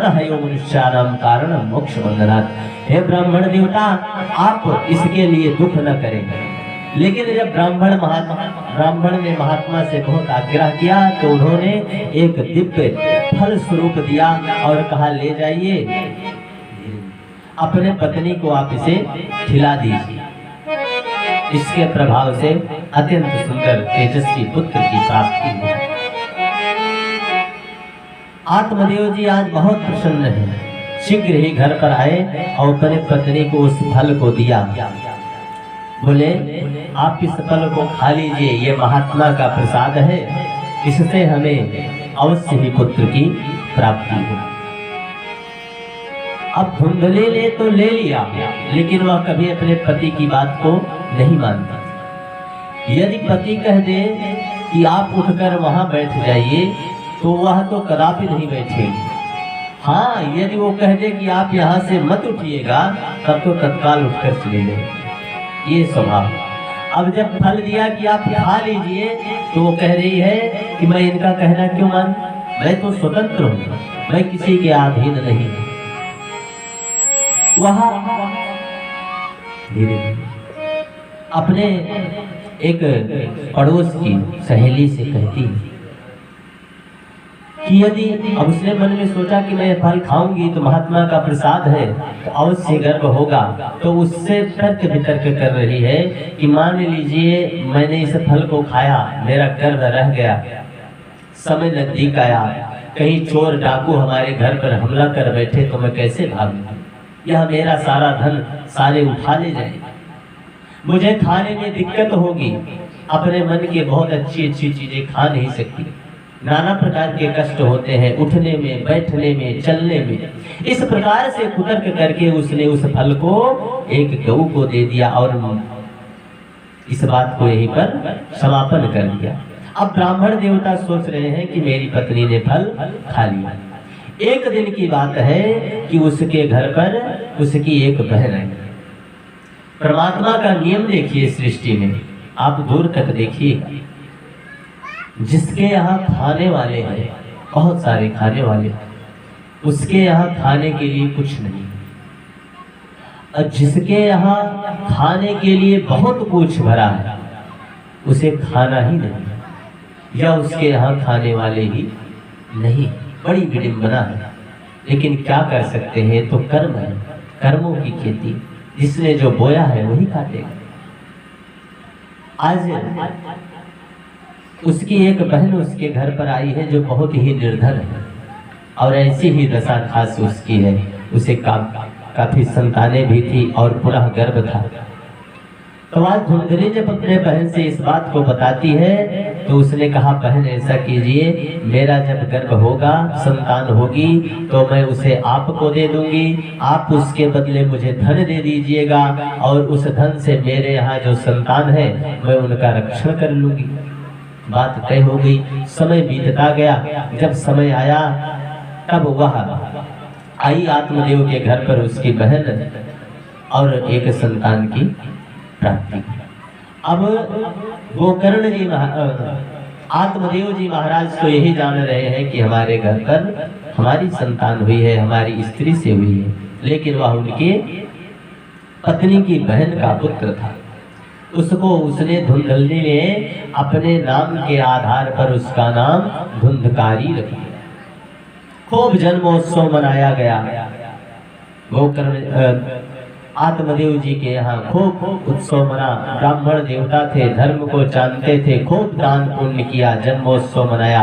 प्रहयो मनुष्याणाम कारण मोक्ष बंधनात्। हे ब्राह्मण देवता, आप इसके लिए दुख न करें। लेकिन जब ब्राह्मण ने महात्मा से बहुत आग्रह किया तो उन्होंने एक दिव्य फल स्वरूप दिया और कहा, ले जाइए, अपने पत्नी को आप इसे खिला दीजिए। इसके प्रभाव से अत्यंत सुंदर तेजस्वी पुत्र की प्राप्ति हुई। आत्मदेव जी आज बहुत प्रसन्न हैं। शीघ्र ही घर पर आए और अपने पत्नी को उस फल को दिया। बोले, आप इस फल को खा लीजिए, ये महात्मा का प्रसाद है, इससे हमें अवश्य ही पुत्र की प्राप्ति हो। अब धुंधले ले तो ले लिया, लेकिन वह कभी अपने पति की बात को नहीं मानता। यदि पति कह दे कि आप उठकर वहां बैठ जाइए तो वह तो कदापि नहीं बैठेगी। हाँ, यदि वो कह दे कि आप यहाँ से मत उठिएगा, तब तो तत्काल उठकर चले जाएगी। ये स्वभाव। अब जब फल दिया कि आप खा लीजिए, तो वो कह रही है कि मैं इनका कहना क्यों मान, मैं तो स्वतंत्र हूँ, मैं किसी के अधीन नहीं। वहां धीरे अपने एक पड़ोस की सहेली से कहती है कि यदि, अब उसने मन में सोचा कि मैं फल खाऊंगी तो महात्मा का प्रसाद है तो अवश्य गर्भ होगा, तो उससे तर्क वितर्क कर रही है कि मान लीजिए मैंने इस फल को खाया, मेरा गर्भ रह गया, समय नजदीक आया, कहीं चोर डाकू हमारे घर पर हमला कर बैठे तो मैं कैसे भागूं? यह मेरा सारा धन सारे उठा ले जाए, मुझे खाने में दिक्कत होगी, अपने मन की बहुत अच्छी अच्छी चीजें खा नहीं सकती, नाना प्रकार के कष्ट होते हैं उठने में, बैठने में, चलने में। इस प्रकार से कुतर्क करके उसने उस फल को एक गऊ को दे दिया और इस बात को यहीं पर समापन कर दिया। अब ब्राह्मण देवता सोच रहे हैं कि मेरी पत्नी ने फल खा लिया। एक दिन की बात है कि उसके घर पर उसकी एक बहन है। परमात्मा का नियम देखिए सृष्टि में, आप दूर तक देखिए, जिसके यहाँ खाने वाले हैं, बहुत सारे खाने वाले, उसके यहाँ खाने के लिए कुछ नहीं, और जिसके यहाँ खाने के लिए बहुत कुछ भरा है, उसे खाना ही नहीं, या उसके यहाँ खाने वाले ही नहीं। बड़ी विडंबना है, लेकिन क्या कर सकते हैं, तो कर्म है, कर्मों की खेती, जिसने जो बोया है वही काटेगा। आज उसकी एक बहन उसके घर पर आई है जो बहुत ही निर्धन है और ऐसी ही दशा खास उसकी है। उसे काफी संतानें भी थी और पुनः गर्भ था। तो आज धुंधली जब अपने बहन से इस बात को बताती है तो उसने कहा, बहन ऐसा कीजिए, मेरा जब गर्भ होगा, संतान होगी, तो मैं उसे आपको दे दूंगी, आप उसके बदले मुझे धन दे दीजिएगा और उस धन से मेरे यहाँ जो संतान है मैं उनका रक्षण कर लूंगी। बात तय हो गई। समय बीतता गया। जब समय आया तब वह आई आत्मदेव के घर पर उसकी बहन और एक संतान की प्राप्ति। अब गोकर्ण जी आत्मदेव जी महाराज तो यही जान रहे हैं कि हमारे घर पर हमारी संतान हुई है, हमारी स्त्री से हुई है, लेकिन वह उनके पत्नी की बहन का पुत्र था। उसको उसने धुंधली में अपने नाम के आधार पर उसका नाम धुंधकारी रख दिया। खूब जन्मोत्सव मनाया गया। गोकर्ण आत्मदेव जी के यहाँ खूब उत्सव मना। ब्राह्मण देवता थे, धर्म को जानते थे, खूब दान पुण्य किया, जन्मोत्सव मनाया।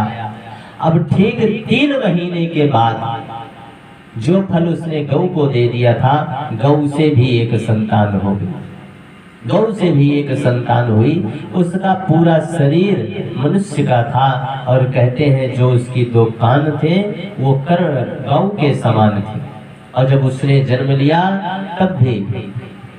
अब ठीक 3 महीने के बाद जो फल उसने गौ को दे दिया था, गौ से भी एक संतान हो गई। गौ से भी एक संतान हुई। उसका पूरा शरीर मनुष्य का था और कहते हैं जो उसकी 2 कान थे वो कर्ण गौ के समान थे। और जब उसने जन्म लिया तब भी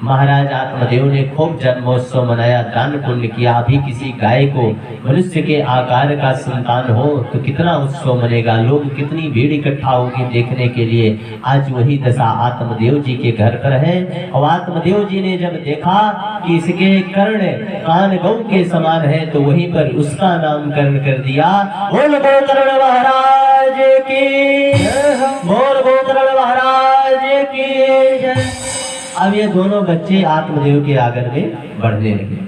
महाराज आत्मदेव ने खूब जन्मोत्सव मनाया, दान पुण्य किया। अभी किसी गाय को मनुष्य के आकार का संतान हो तो कितना उत्सव मनेगा, लोग कितनी भीड़ इकट्ठा होगी देखने के लिए। आज वही दशा आत्मदेव जी के घर पर है। और आत्मदेव जी ने जब देखा कि इसके कर्ण कान गौ के समान है तो वहीं पर उसका नामकरण कर दिया। बोल गोकर्ण महाराज की, बोल अब ये दोनों बच्चे आत्मदेव के आगर में बढ़ने लगे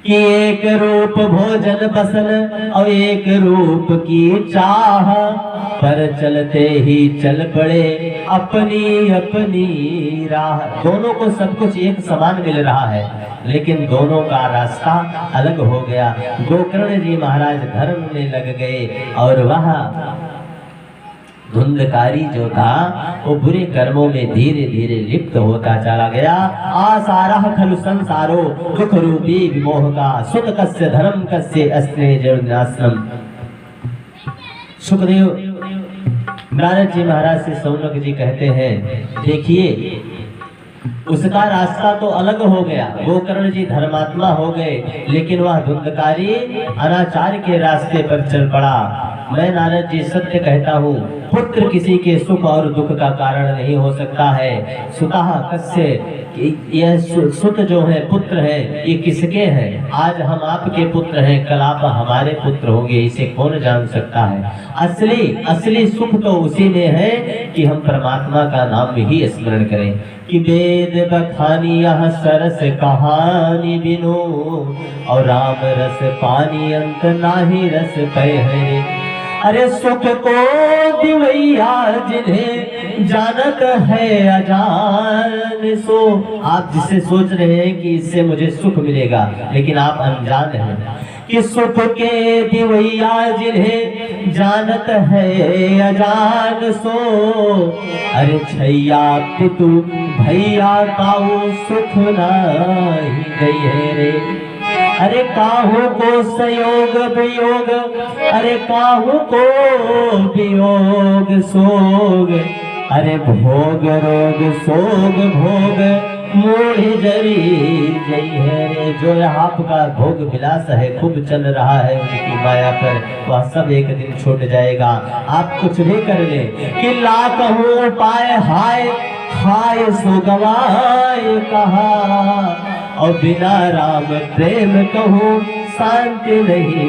कि एक रूप भोजन बसन और एक रूप की चाह, पर चलते ही चल पड़े अपनी अपनी राह। दोनों को सब कुछ एक समान मिल रहा है, लेकिन दोनों का रास्ता अलग हो गया। गोकर्ण जी महाराज धर्म में लग गए और वहाँ धुंधकारी जो था वो बुरे कर्मों में धीरे धीरे लिप्त होता चला गया। आसारः खलु संसारो दुख रूपी विमोह का, सुत कस्य धर्म कस्य अस्त्रे जन्नाश्रम। सुखदेव नारद जी महाराज से सौनक जी कहते हैं, देखिए उसका रास्ता तो अलग हो गया, गोकर्ण जी धर्मात्मा हो गए, लेकिन वह धुंधकारी अनाचार के रास्ते पर चल पड़ा। मैं नारद जी सत्य कहता हूँ, पुत्र किसी के सुख और दुख का कारण नहीं हो सकता है। सुतः कस्य, यह सुत जो है पुत्र है, ये किसके हैं? आज हम आपके पुत्र हैं, कल आप हमारे पुत्र होंगे, इसे कौन जान सकता है। असली सुख तो उसी में है कि हम परमात्मा का नाम ही स्मरण करें। कि वेद बखानी यह सरस कहानी बिनु, और राम रस पानी अंत नाही रस पे है। अरे सुख को दिवैया जिन्हें जानत है अजान सो। आप जिससे सोच रहे हैं कि इससे मुझे सुख मिलेगा, लेकिन आप अनजान हैं कि सुख के दिवैया जिन्हें जानत है अजान सो। अरे छैया पितु भैया काऊ सुख नाही गई है रे। अरे काहू को संयोग वियोग, अरे काहू को वियोग सोग, अरे भोग रोग सोग भोग मूढ़ जरी जई है रे। जो आपका भोग विलास है, खूब चल रहा है उनकी माया पर, वह सब एक दिन छूट जाएगा। आप कुछ भी कर ले कि लाखों पाए हाय हाय सो गवाए कहा, और बिना राम प्रेम कहूँ शांति नहीं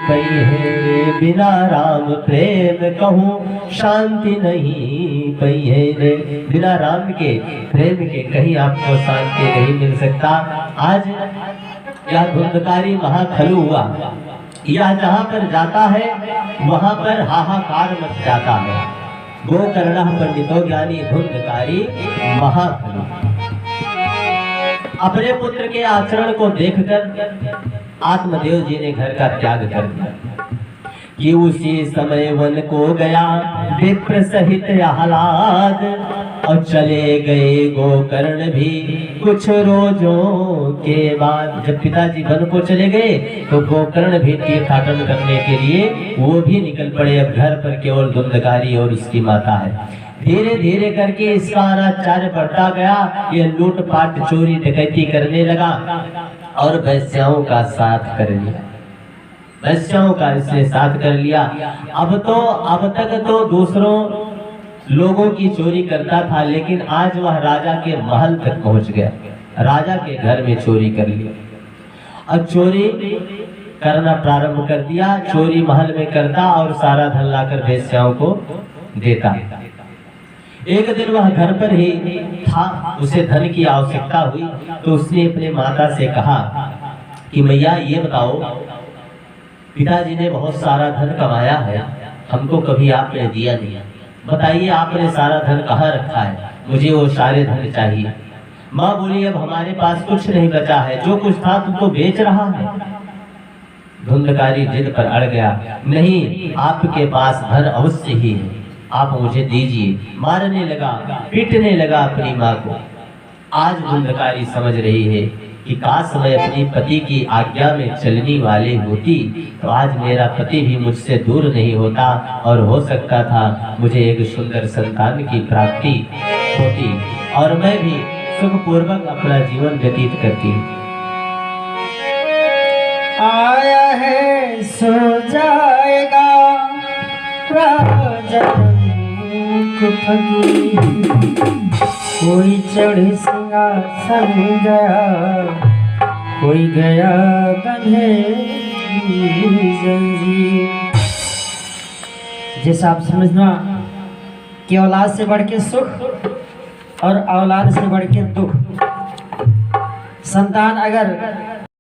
पई है। बिना राम प्रेम कहूँ शांति नहीं पई है रे। बिना राम के प्रेम के कहीं आपको शांति नहीं मिल सकता। आज यह धुंधकारी महाखलु हुआ, यह जहाँ पर जाता है वहाँ पर हाहाकार मच जाता है। गोकर्ण पंडितो ज्ञानी धुंधकारी महाखलु। अपने पुत्र के आचरण को देखकर आत्मदेव जी ने घर का त्याग कर दिया कि उसी समय वन को गया विप्र सहित आह्लाद, और चले गए गोकर्ण भी कुछ रोजों के बाद। जब पिताजी वन को चले गए तो गोकर्ण भी तीर्थाटन करने के लिए वो भी निकल पड़े। अब घर पर केवल धुंधकारी और उसकी माता है। धीरे धीरे करके इसका अनाचार बढ़ता गया। ये लूटपाट चोरी डकैती करने लगा और वैश्याओं का साथ कर लिया। वैश्याओं का इसने साथ कर लिया। अब तक तो दूसरों लोगों की चोरी करता था, लेकिन आज वह राजा के महल तक पहुंच गया। राजा के घर में चोरी कर लिया। अब चोरी करना प्रारंभ कर दिया। चोरी महल में करता और सारा धन लाकर वैश्याओं को देता। एक दिन वह घर पर ही था, उसे धन की आवश्यकता हुई तो उसने अपने माता से कहा कि मैया ये बताओ, पिताजी ने बहुत सारा धन कमाया है, हमको कभी आपने दिया नहीं, बताइए आपने सारा धन कहाँ रखा है, मुझे वो सारे धन चाहिए। माँ बोली अब हमारे पास कुछ नहीं बचा है, जो कुछ था तू तो बेच रहा है। धुंधकारी जिद पर अड़ गया, नहीं आपके पास धन अवश्य ही है, आप मुझे दीजिए। मारने लगा, पीटने लगा अपनी माँ को। आज धुंधकारी समझ रही है कि काश मैं अपनी पति की आज्ञा में चलने वाली होती तो आज मेरा पति भी मुझसे दूर नहीं होता और हो सकता था मुझे एक सुंदर संतान की प्राप्ति होती और मैं भी सुखपूर्वक अपना जीवन व्यतीत करती। आया है सो जाएगा कोई चढ़े सिंहासन गया, कोई गया बंधे जंजीर। जैसा आप समझना कि औलाद से बढ़ के सुख और औलाद से बढ़ के दुख। संतान अगर